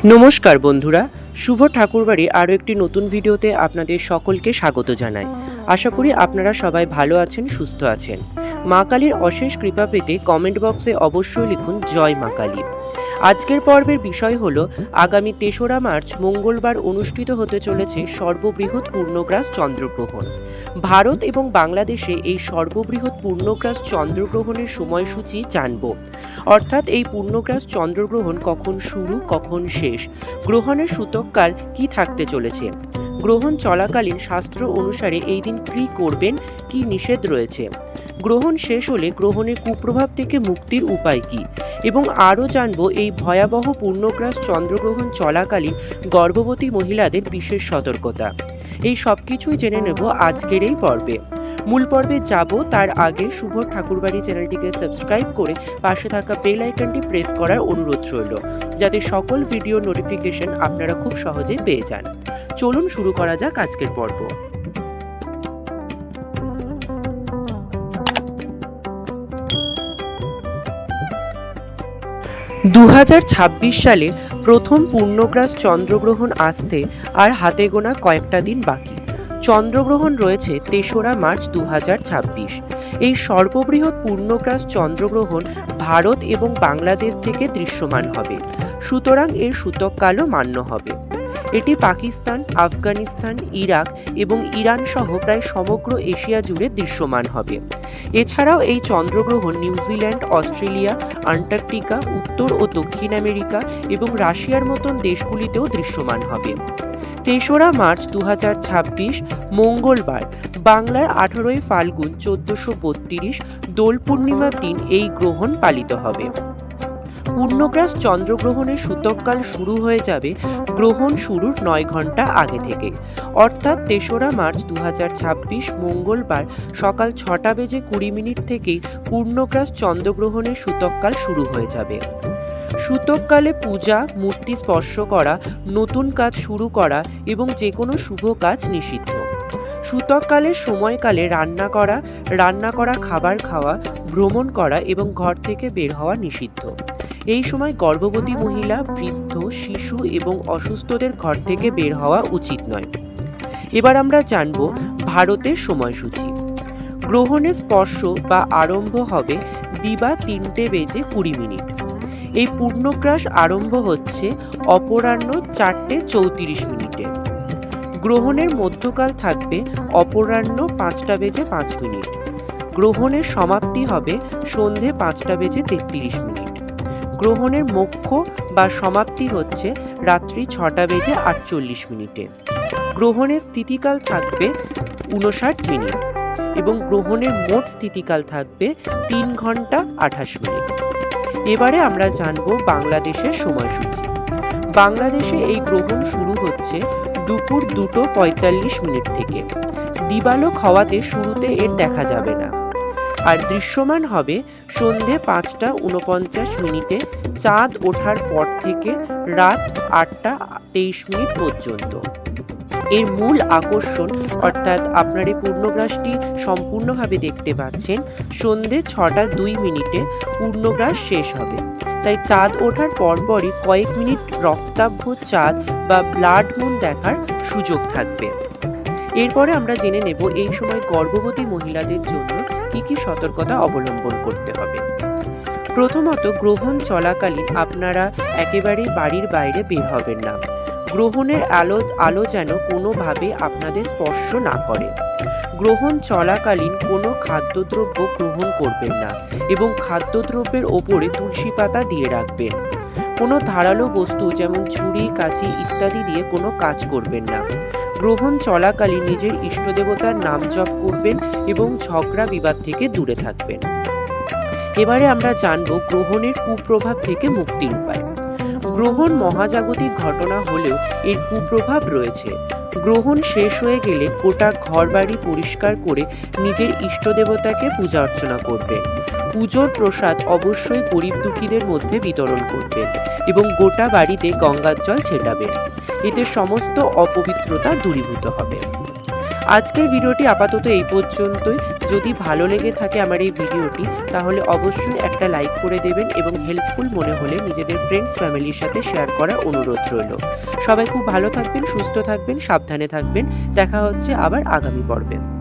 নমস্কার বন্ধুরা, শুভ ঠাকুরবাড়ি আরও একটি নতুন ভিডিওতে আপনাদের সকলকে স্বাগত জানাই। আশা করি আপনারা সবাই ভালো আছেন, সুস্থ আছেন। মা কালীর অশেষ কৃপা পেতে কমেন্ট বক্সে অবশ্যই লিখুন জয় মা কালী। আজকের পর্বের বিষয় হলো আগামী ৩রা মার্চ মঙ্গলবার অনুষ্ঠিত হতে চলেছে সর্ববৃহৎ পূর্ণগ্রাস চন্দ্রগ্রহণ। ভারত এবং বাংলাদেশে এই সর্ববৃহৎ পূর্ণগ্রাস চন্দ্রগ্রহণের সময়সূচি জানব। অর্থাৎ এই পূর্ণগ্রাস চন্দ্রগ্রহণ কখন শুরু, কখন শেষ, গ্রহণের সূতককাল কি থাকতে চলেছে, গ্রহণ চলাকালীন শাস্ত্র অনুসারে এই দিন কী করবেন, কি নিষেধ রয়েছে, গ্রহণ শেষ হলে গ্রহণের কুপ্রভাব থেকে মুক্তির উপায় কি, এবং আরও জানব এই ভয়াবহ পূর্ণগ্রাস চন্দ্রগ্রহণ চলাকালীন গর্ভবতী মহিলাদের বিশেষ সতর্কতা। এই সব কিছুই জেনে নেব আজকের এই পর্বে। মূল পর্বে যাব তার আগে শুভ ঠাকুরবাড়ি চ্যানেলটিকে সাবস্ক্রাইব করে পাশে থাকা বেল আইকনটি প্রেস করার অনুরোধ রইল, যাতে সকল ভিডিও নোটিফিকেশন আপনারা খুব সহজে পেয়ে যান। চলুন শুরু করা যাক আজকের পর্ব। 2026 সালে প্রথম পূর্ণগ্রাস চন্দ্রগ্রহণ আসতে আর হাতে গোনা কয়েকটা দিন বাকি। চন্দ্রগ্রহণ রয়েছে ৩রা মার্চ 2026। এই সর্ববৃহৎ পূর্ণগ্রাস চন্দ্রগ্রহণ ভারত এবং বাংলাদেশ থেকে দৃশ্যমান হবে, সুতরাং এর সূতককালও মান্য হবে। এটি পাকিস্তান, আফগানিস্তান, ইরাক এবং ইরান সহ প্রায় সমগ্র এশিয়া জুড়ে দৃশ্যমান হবে। এছাড়াও এই চন্দ্রগ্রহণ নিউজিল্যান্ড, অস্ট্রেলিয়া, আন্টার্কটিকা, উত্তর ও দক্ষিণ আমেরিকা এবং রাশিয়ার মতন দেশগুলিতেও দৃশ্যমান হবে। ৩রা মার্চ 2026 মঙ্গলবার, বাংলার 18ই ফাল্গুন 1432 দোল পূর্ণিমার দিন এই গ্রহণ পালিত হবে। পূর্ণগ্রাস চন্দ্রগ্রহণের সূতককাল শুরু হয়ে যাবে গ্রহণ শুরুর 9 ঘন্টা আগে থেকে, অর্থাৎ ৩রা মার্চ 2026 মঙ্গলবার সকাল 6:20 থেকেই পূর্ণগ্রাস চন্দ্রগ্রহণের সূতককাল শুরু হয়ে যাবে। সূতককালে পূজা, মূর্তি স্পর্শ করা, নতুন কাজ শুরু করা এবং যে কোনো শুভ কাজ নিষিদ্ধ। সূতককালের সময়কালে রান্না করা খাবার খাওয়া, ভ্রমণ করা এবং ঘর থেকে বের হওয়া নিষিদ্ধ। এই সময় গর্ভবতী মহিলা, বৃদ্ধ, শিশু এবং অসুস্থদের ঘর থেকে বের হওয়া উচিত নয়। এবার আমরা জানব ভারতের সময়সূচি। গ্রহণের স্পর্শ বা আরম্ভ হবে দিবা 3:20 এই পূর্ণগ্রাস আরম্ভ হচ্ছে অপরাহ্ন 4:34। গ্রহণের মধ্যকাল থাকবে অপরাহ্ন 5:05। গ্রহণের সমাপ্তি হবে সন্ধে 5:33। গ্রহণের মোক্ষ বা সমাপ্তি হচ্ছে রাত্রি 6:48। গ্রহণের স্থিতিকাল থাকবে 59 মিনিট এবং গ্রহণের মোট স্থিতিকাল থাকবে 3 ঘন্টা 28 মিনিট। এবারে আমরা জানব বাংলাদেশের সময়সূচি। বাংলাদেশে এই গ্রহণ শুরু হচ্ছে দুপুর 2:45 থেকে। দিবালোক হওয়াতে শুরুতে এর দেখা যাবে না, আর দৃশ্যমান হবে সন্ধে 5:49 চাঁদ ওঠার পর থেকে রাত 8:23 পর্যন্ত। এর মূল আকর্ষণ, অর্থাৎ আপনার এই পূর্ণগ্রাসটি সম্পূর্ণভাবে দেখতে পাচ্ছেন, সন্ধে 6:02 পূর্ণগ্রাস শেষ হবে। তাই চাঁদ ওঠার পরপরই কয়েক মিনিট রক্তাভ চাঁদ বা ব্লাড মুন দেখার সুযোগ থাকবে। এরপরে আমরা জেনে নেব এই সময় গর্ভবতী মহিলাদের জন্য কি কি সতর্কতা অবলম্বন করতে হবে। প্রথমত, গ্রহণ চলাকালীন আপনারা একেবারেই বাড়ির বাইরে বের হবেন না। গ্রহণের আলো যেন কোনোভাবে আপনাদের স্পর্শ না করে। গ্রহণ চলাকালীন কোনো খাদ্যদ্রব্য গ্রহণ করবেন না এবং খাদ্যদ্রব্যের ওপরে তুলসী পাতা দিয়ে রাখবেন। কোনো ধারালো বস্তু যেমন ছুরি, কাঁচি ইত্যাদি দিয়ে কোনো কাজ করবেন না। গ্রহণ চলাকালীন নিজের ইষ্টদেবতার নাম জপ করবেন এবং ঝগড়া বিবাদ থেকে দূরে থাকবেন। এবারে আমরা জানব গ্রহণের কুপ্রভাব থেকে মুক্তির উপায়। গ্রহণ মহাজাগতিক ঘটনা হলেও এর কুপ্রভাব রয়েছে। গ্রহণ শেষ হয়ে গেলে গোটা ঘরবাড়ি পরিষ্কার করে নিজের ইষ্টদেবতাকে পূজা অর্চনা করবেন। পুজোর প্রসাদ অবশ্যই গরিব দুঃখীদের মধ্যে বিতরণ করবেন এবং গোটা বাড়িতে গঙ্গার জল ছেটাবেন। এতে সমস্ত অপবিত্রতা দূরীভূত হবে। আজকের ভিডিওটি আপাতত এই পর্যন্তই। যদি ভালো লেগে থাকে আমার এই ভিডিওটি, তাহলে অবশ্যই একটা লাইক করে দেবেন এবং হেল্পফুল মনে হলে নিজেদের ফ্রেন্ডস ফ্যামিলির সাথে শেয়ার করার অনুরোধ রইল। সবাই খুব ভালো থাকবেন, সুস্থ থাকবেন, সাবধানে থাকবেন। দেখা হচ্ছে আবার আগামী পর্বে।